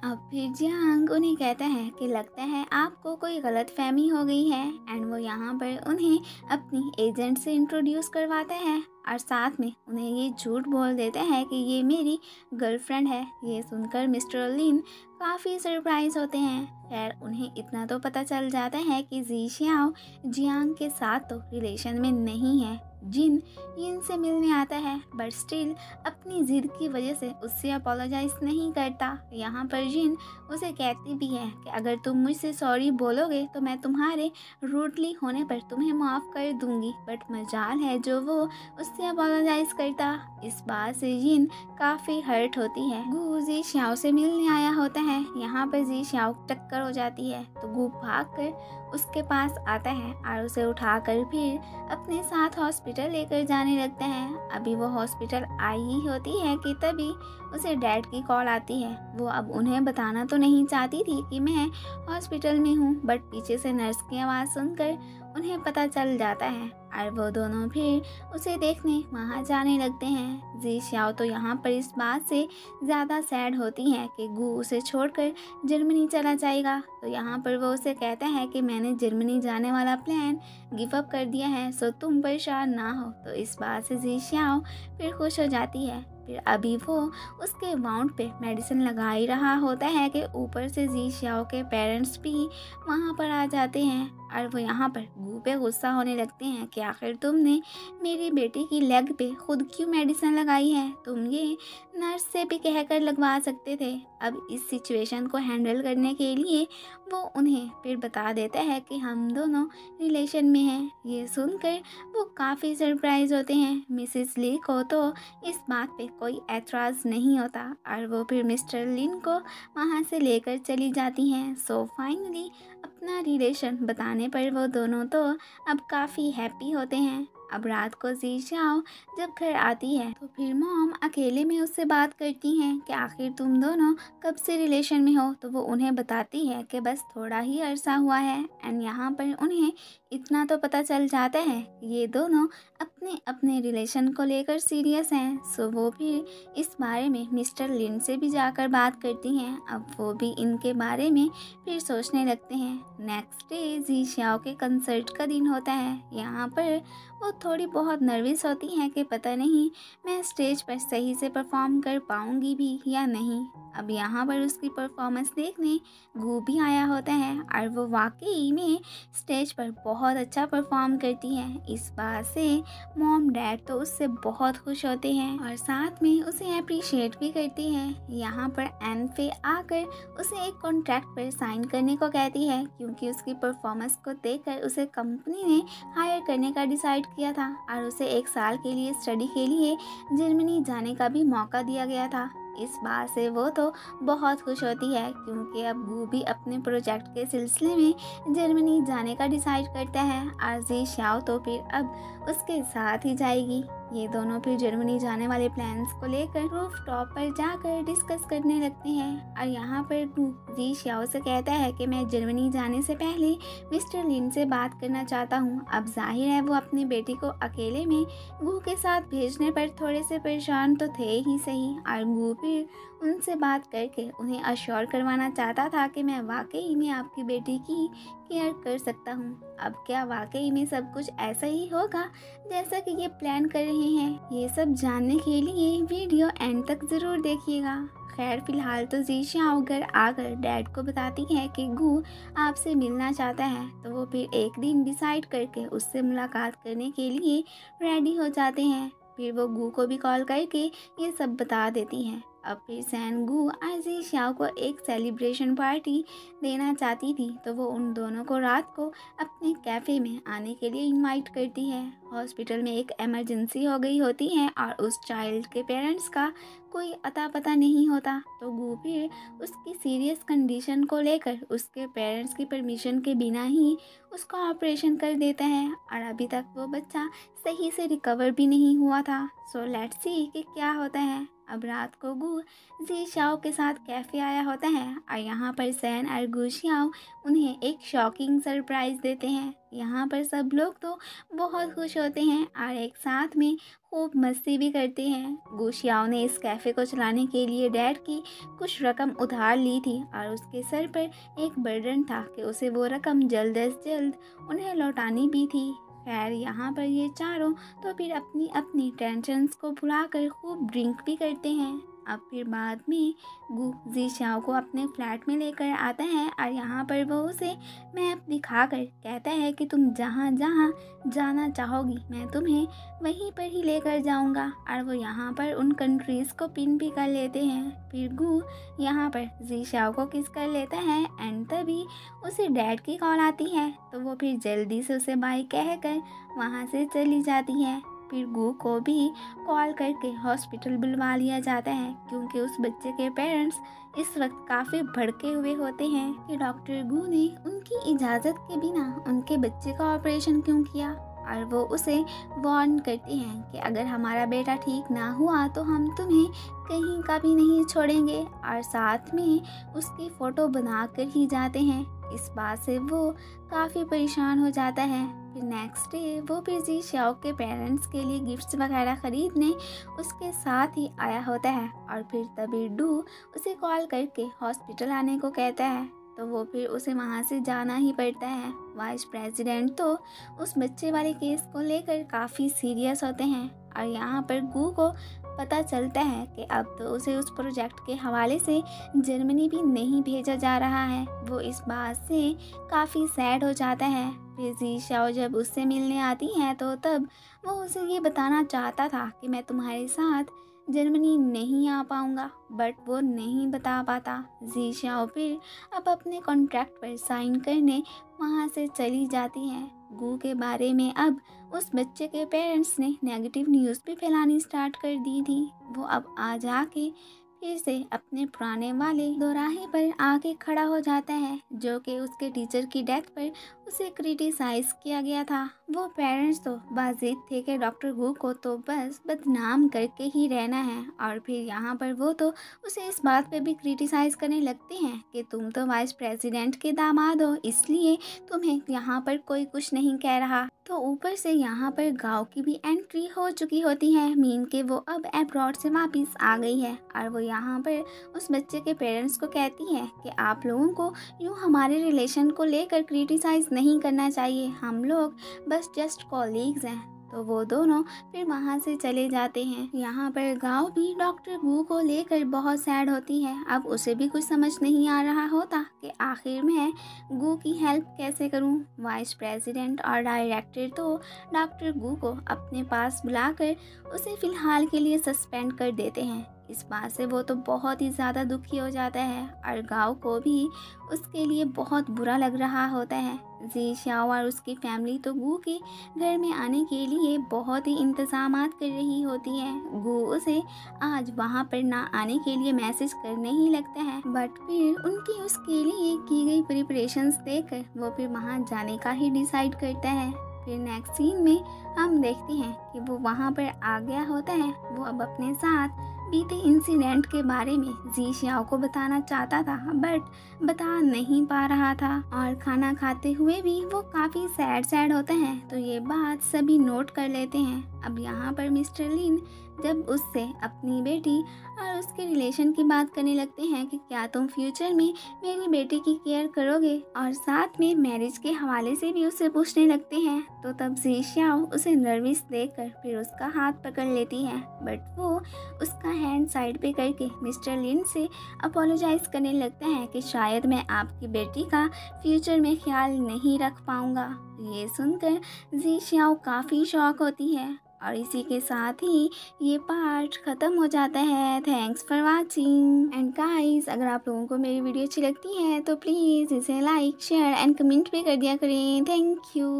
अब फिर जियांग उन्हें कहता है कि लगता है आपको कोई गलतफहमी हो गई है एंड वो यहाँ पर उन्हें अपनी एजेंट से इंट्रोड्यूस करवाता है और साथ में उन्हें ये झूठ बोल देता है कि ये मेरी गर्लफ्रेंड है। ये सुनकर मिस्टर लिन काफ़ी सरप्राइज होते हैं। खैर उन्हें इतना तो पता चल जाता है कि जी शियाओ जियांग के साथ तो रिलेशन में नहीं है। जिन यिन से मिलने आता है बट स्टिल अपनी ज़िद की वजह से उससे अपोलोजाइज नहीं करता। यहाँ पर जिन उसे कहती भी है कि अगर तुम मुझसे सॉरी बोलोगे तो मैं तुम्हारे रूडली होने पर तुम्हें माफ़ कर दूंगी। बट मजाल है जो वो उससे अपोलोजाइज करता। इस बात से जिन काफ़ी हर्ट होती है। गू जी श्याओ से मिलने आया होता है। यहाँ पर जी श्याओ टक्कर हो जाती है तो गू भाग कर उसके पास आता है और उसे उठाकर फिर अपने साथ हॉस्पिटल लेकर जाने लगता है। अभी वो हॉस्पिटल आई ही होती है कि तभी उसे डैड की कॉल आती है। वो अब उन्हें बताना तो नहीं चाहती थी कि मैं हॉस्पिटल में हूँ बट पीछे से नर्स की आवाज़ सुनकर उन्हें पता चल जाता है और वो दोनों फिर उसे देखने वहाँ जाने लगते हैं। जी श्याओ तो यहाँ पर इस बात से ज़्यादा सैड होती हैं कि गू उसे छोड़कर जर्मनी चला जाएगा। तो यहाँ पर वो उसे कहता है कि मैंने जर्मनी जाने वाला प्लान गिव अप कर दिया है सो तुम परेशान ना हो। तो इस बात से जी श्याओ फिर खुश हो जाती है। फिर अभी वो उसके वाउंड पे मेडिसिन लगा ही रहा होता है कि ऊपर से जी श्याओ के पेरेंट्स भी वहाँ पर आ जाते हैं और वो यहाँ पर गू पे गुस्सा होने लगते हैं कि आखिर तुमने मेरी बेटी की लेग पे खुद क्यों मेडिसिन लगाई है, तुम ये नर्स से भी कहकर लगवा सकते थे। अब इस सिचुएशन को हैंडल करने के लिए वो उन्हें फिर बता देता है कि हम दोनों रिलेशन में हैं। ये सुनकर वो काफ़ी सरप्राइज होते हैं। मिसेस ली को तो इस बात पे कोई एतराज़ नहीं होता और वो फिर मिस्टर लिन को वहाँ से लेकर चली जाती हैं। सो फाइनली अपना रिलेशन बताने पर वो दोनों तो अब काफ़ी हैप्पी होते हैं। अब रात को जी शाओ जब घर आती है तो फिर मॉम अकेले में उससे बात करती हैं कि आखिर तुम दोनों कब से रिलेशन में हो। तो वो उन्हें बताती है कि बस थोड़ा ही अरसा हुआ है एंड यहाँ पर उन्हें इतना तो पता चल जाता है कि ये दोनों अपने अपने रिलेशन को लेकर सीरियस हैं। सो वो फिर इस बारे में मिस्टर लिन से भी जाकर बात करती हैं। अब वो भी इनके बारे में फिर सोचने लगते हैं। नेक्स्ट डे जी श्याओ के कंसर्ट का दिन होता है। यहाँ पर वो थोड़ी बहुत नर्वस होती हैं कि पता नहीं मैं स्टेज पर सही से परफॉर्म कर पाऊँगी भी या नहीं। अब यहाँ पर उसकी परफॉर्मेंस देखने गू भी आया होता है और वो वाकई में स्टेज पर बहुत अच्छा परफॉर्म करती है। इस बात से मॉम डैड तो उससे बहुत खुश होते हैं और साथ में उसे अप्रिशिएट भी करती हैं। यहाँ पर एन फे आकर उसे एक कॉन्ट्रैक्ट पर साइन करने को कहती है क्योंकि उसकी परफॉर्मेंस को देखकर उसे कंपनी ने हायर करने का डिसाइड किया था और उसे 1 साल के लिए स्टडी के लिए जर्मनी जाने का भी मौका दिया गया था। इस बात से वो तो बहुत खुश होती है क्योंकि अब गू भी अपने प्रोजेक्ट के सिलसिले में जर्मनी जाने का डिसाइड करता है और जी श्याओ तो फिर अब उसके साथ ही जाएगी। ये दोनों फिर जर्मनी जाने वाले प्लान्स को लेकर रूफ टॉप पर जाकर डिस्कस करने लगते हैं और यहाँ पर गू जी श्याओ से कहता है कि मैं जर्मनी जाने से पहले मिस्टर लिन से बात करना चाहता हूँ। अब जाहिर है वो अपनी बेटी को अकेले में गू के साथ भेजने पर थोड़े से परेशान तो थे ही सही और गू फिर उनसे बात करके उन्हें अश्योर करवाना चाहता था कि मैं वाकई में आपकी बेटी की केयर कर सकता हूँ। अब क्या वाकई में सब कुछ ऐसा ही होगा जैसा कि ये प्लान कर रहे हैं? ये सब जानने के लिए वीडियो एंड तक ज़रूर देखिएगा। खैर फिलहाल तो जी शाओ घर आकर डैड को बताती है कि गू आपसे मिलना चाहता है। तो वो फिर एक दिन डिसाइड करके उससे मुलाकात करने के लिए रेडी हो जाते हैं। फिर वो गू को भी कॉल करके ये सब बता देती हैं। अब फिर सैन गू आज जी शाओ को एक सेलिब्रेशन पार्टी देना चाहती थी तो वो उन दोनों को रात को अपने कैफ़े में आने के लिए इनवाइट करती है। हॉस्पिटल में एक इमरजेंसी हो गई होती है और उस चाइल्ड के पेरेंट्स का कोई अता पता नहीं होता। तो गू फिर उसकी सीरियस कंडीशन को लेकर उसके पेरेंट्स की परमिशन के बिना ही उसका ऑपरेशन कर देता है और अभी तक वो बच्चा सही से रिकवर भी नहीं हुआ था। सो लेट्स सी कि क्या होता है। अब रात को गू जी शाओ के साथ कैफ़े आया होता है और यहाँ पर सैन और गू शाओ उन्हें एक शॉकिंग सरप्राइज़ देते हैं। यहाँ पर सब लोग तो बहुत खुश होते हैं और एक साथ में खूब मस्ती भी करते हैं। गू शियाओ ने इस कैफ़े को चलाने के लिए डैड की कुछ रकम उधार ली थी और उसके सर पर एक बर्डन था कि उसे वो रकम जल्द से जल्द उन्हें लौटानी भी थी। खैर यहाँ पर ये चारों तो फिर अपनी अपनी टेंशन्स को भुलाकर खूब ड्रिंक भी करते हैं। अब फिर बाद में गू जी शाओ को अपने फ्लैट में लेकर आता है और यहाँ पर वो उसे मैप दिखाकर कहता है कि तुम जहाँ जहाँ जाना चाहोगी मैं तुम्हें वहीं पर ही लेकर जाऊँगा। और वो यहाँ पर उन कंट्रीज़ को पिन भी कर लेते हैं। फिर गू यहाँ पर जी शाओ को किस कर लेता है एंड तभी उसे डैड की कॉल आती है तो वो फिर जल्दी से उसे बाय कहकर वहाँ से चली जाती है। फिर गू को भी कॉल करके हॉस्पिटल बुलवा लिया जाता है क्योंकि उस बच्चे के पेरेंट्स इस वक्त काफ़ी भड़के हुए होते हैं कि डॉक्टर गू ने उनकी इजाज़त के बिना उनके बच्चे का ऑपरेशन क्यों किया। और वो उसे वार्न करते हैं कि अगर हमारा बेटा ठीक ना हुआ तो हम तुम्हें कहीं का भी नहीं छोड़ेंगे और साथ में उसकी फ़ोटो बना कर ही जाते हैं। इस बात से वो काफ़ी परेशान हो जाता है। फिर नेक्स्ट डे वो फिर जी शाओ के पेरेंट्स के लिए गिफ्ट्स वगैरह ख़रीदने उसके साथ ही आया होता है और फिर तभी डू उसे कॉल करके हॉस्पिटल आने को कहता है तो वो फिर उसे वहाँ से जाना ही पड़ता है। वाइस प्रेसिडेंट तो उस बच्चे वाले केस को लेकर काफ़ी सीरियस होते हैं और यहाँ पर गू को पता चलता है कि अब तो उसे उस प्रोजेक्ट के हवाले से जर्मनी भी नहीं भेजा जा रहा है। वो इस बात से काफ़ी सैड हो जाता है। फिर जी शाओ जब उससे मिलने आती है तो तब वो उसे ये बताना चाहता था कि मैं तुम्हारे साथ जर्मनी नहीं आ पाऊँगा बट वो नहीं बता पाता। जी शाओ फिर अब अपने कॉन्ट्रैक्ट पर साइन करने वहाँ से चली जाती है। गू के बारे में अब उस बच्चे के पेरेंट्स ने नेगेटिव न्यूज़ भी फैलानी स्टार्ट कर दी थी। वो अब आ जाके फिर से अपने पुराने वाले दोराहे पर आके खड़ा हो जाता है जो कि उसके टीचर की डेथ पर उसे क्रिटिसाइज किया गया था। वो पेरेंट्स तो बाजिद थे कि डॉक्टर गू को तो बस बदनाम करके ही रहना है और फिर यहाँ पर वो तो उसे इस बात पे भी क्रिटिसाइज करने लगते हैं कि तुम तो वाइस प्रेसिडेंट के दामाद हो इसलिए तुम्हें यहाँ पर कोई कुछ नहीं कह रहा। तो ऊपर से यहाँ पर गाँव की भी एंट्री हो चुकी होती है मीन के वो अब अब्रॉड से वापस आ गई है और वो यहाँ पर उस बच्चे के पेरेंट्स को कहती है कि आप लोगों को यूँ हमारे रिलेशन को लेकर क्रिटिसाइज नहीं करना चाहिए, हम लोग बस जस्ट कॉलीग्स हैं। तो वो दोनों फिर वहाँ से चले जाते हैं। यहाँ पर गाँव भी डॉक्टर गू को लेकर बहुत सैड होती है। अब उसे भी कुछ समझ नहीं आ रहा होता कि आखिर मैं गू की हेल्प कैसे करूँ। वाइस प्रेसिडेंट और डायरेक्टर तो डॉक्टर गू को अपने पास बुलाकर उसे फ़िलहाल के लिए सस्पेंड कर देते हैं। इस बात से वो तो बहुत ही ज़्यादा दुखी हो जाता है और गाँव को भी उसके लिए बहुत बुरा लग रहा होता है। जी शाओ और उसकी फैमिली तो गू के घर में आने के लिए बहुत ही इंतज़ामात कर रही होती है। गू उसे आज वहाँ पर ना आने के लिए मैसेज करने ही लगता है बट फिर उनकी उसके लिए की गई प्रिपरेशंस देखकर वो फिर वहाँ जाने का ही डिसाइड करता है। फिर नेक्स्ट सीन में हम देखते हैं कि वो वहाँ पर आ गया होता है। वो अब अपने साथ बीते इंसिडेंट के बारे में जी शाओ को बताना चाहता था बट बता नहीं पा रहा था और खाना खाते हुए भी वो काफ़ी सैड होता है तो ये बात सभी नोट कर लेते हैं। अब यहाँ पर मिस्टर लिन जब उससे अपनी बेटी और उसके रिलेशन की बात करने लगते हैं कि क्या तुम फ्यूचर में मेरी बेटी की केयर करोगे और साथ में मैरिज के हवाले से भी उससे पूछने लगते हैं तो तब जी शाओ उसे नर्वस देखकर फिर उसका हाथ पकड़ लेती है बट वो उसका हैंड साइड पे करके मिस्टर लिन से अपोलोजाइज करने लगता है कि शायद मैं आपकी बेटी का फ्यूचर में ख्याल नहीं रख पाऊँगा। ये सुनकर जी शाओ काफ़ी शॉक होती है और इसी के साथ ही ये पार्ट ख़त्म हो जाता है। Thanks for watching and guys, अगर आप लोगों को मेरी वीडियो अच्छी लगती है तो प्लीज़ इसे लाइक शेयर एंड कमेंट भी कर दिया करें। Thank you.